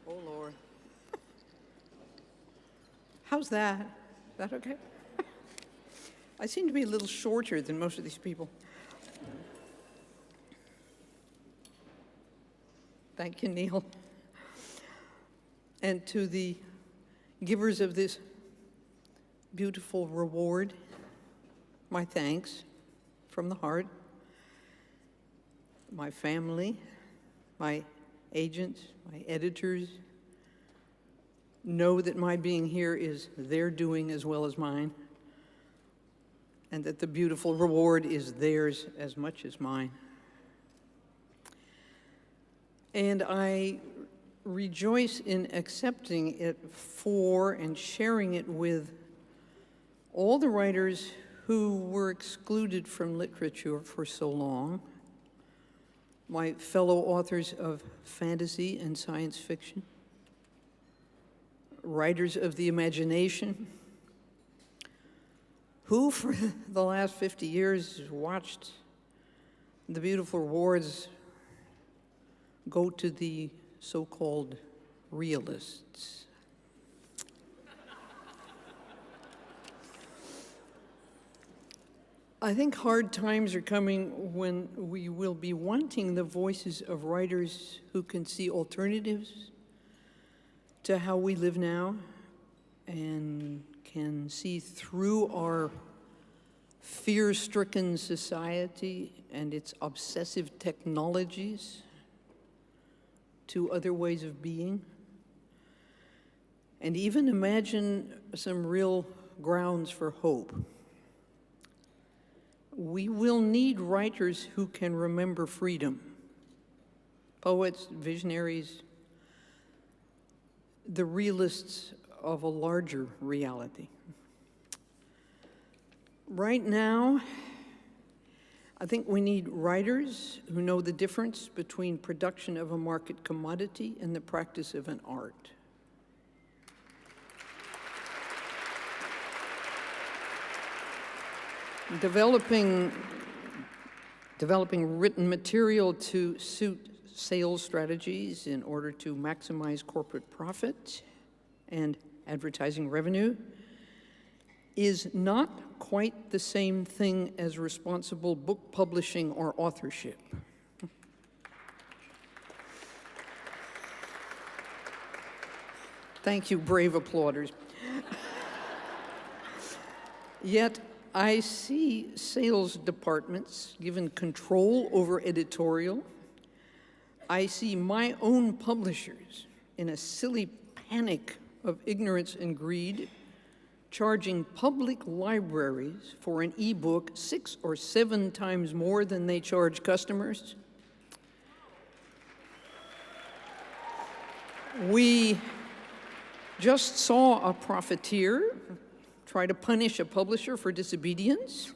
Oh, Lord. How's that? Is that okay? I seem to be a little shorter than most of these people. Thank you, Neil. And to the givers of this beautiful reward, my thanks from the heart. My family, my agents, my editors know that my being here is their doing as well as mine, and that the beautiful reward is theirs as much as mine. And I rejoice in accepting it for and sharing it with all the writers who were excluded from literature for so long, my fellow authors of fantasy and science fiction, writers of the imagination, who for the last 50 years watched the beautiful rewards go to the so-called realists. I think hard times are coming when we will be wanting the voices of writers who can see alternatives to how we live now and can see through our fear-stricken society and its obsessive technologies to other ways of being, and even imagine some real grounds for hope. We will need writers who can remember freedom, poets, visionaries, the realists of a larger reality. Right now, I think we need writers who know the difference between production of a market commodity and the practice of an art. Developing written material to suit sales strategies in order to maximize corporate profit and advertising revenue is not quite the same thing as responsible book publishing or authorship. Thank you, brave applauders. Yet, I see sales departments given control over editorial. I see my own publishers in a silly panic of ignorance and greed charging public libraries for an e-book 6 or 7 times more than they charge customers. We just saw a profiteer try to punish a publisher for disobedience,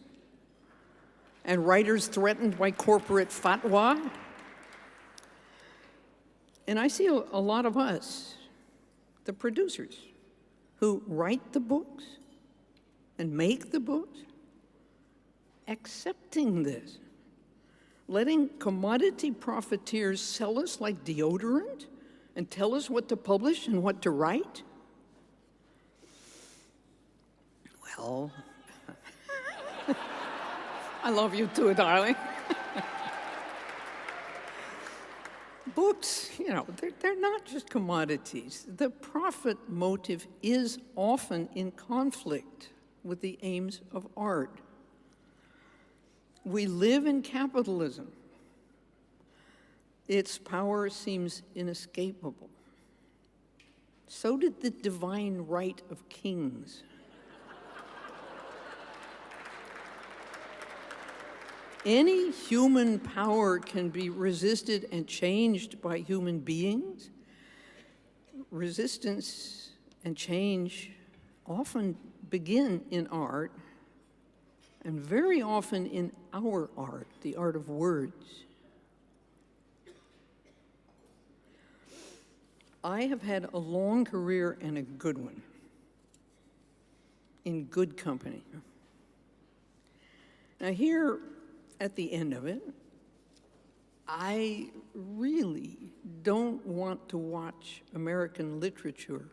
and writers threatened by corporate fatwa. And I see a lot of us, the producers, who write the books and make the books, accepting this, letting commodity profiteers sell us like deodorant and tell us what to publish and what to write. Well, I love you too, darling. Books, you know, they're not just commodities. The profit motive is often in conflict with the aims of art. We live in capitalism. Its power seems inescapable. So did the divine right of kings. Any human power can be resisted and changed by human beings. Resistance and change often begin in art, and very often in our art, the art of words. I have had a long career and a good one, in good company. Now here, at the end of it, I really don't want to watch American literature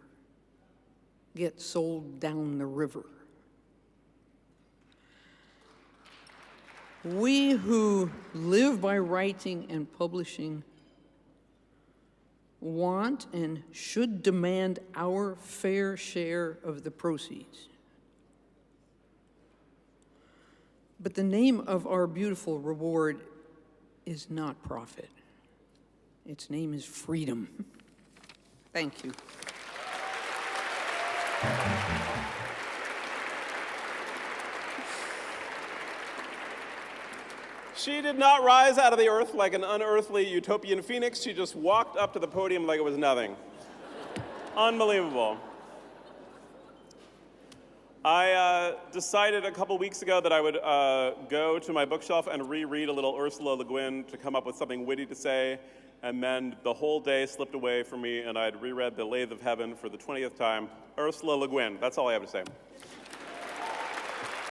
get sold down the river. We who live by writing and publishing want and should demand our fair share of the proceeds. But the name of our beautiful reward is not profit. Its name is freedom. Thank you. She did not rise out of the earth like an unearthly utopian phoenix. She just walked up to the podium like it was nothing. Unbelievable. I decided a couple weeks ago that I would go to my bookshelf and reread a little Ursula Le Guin to come up with something witty to say, and then the whole day slipped away from me, and I'd reread The Lathe of Heaven for the 20th time. Ursula Le Guin, that's all I have to say.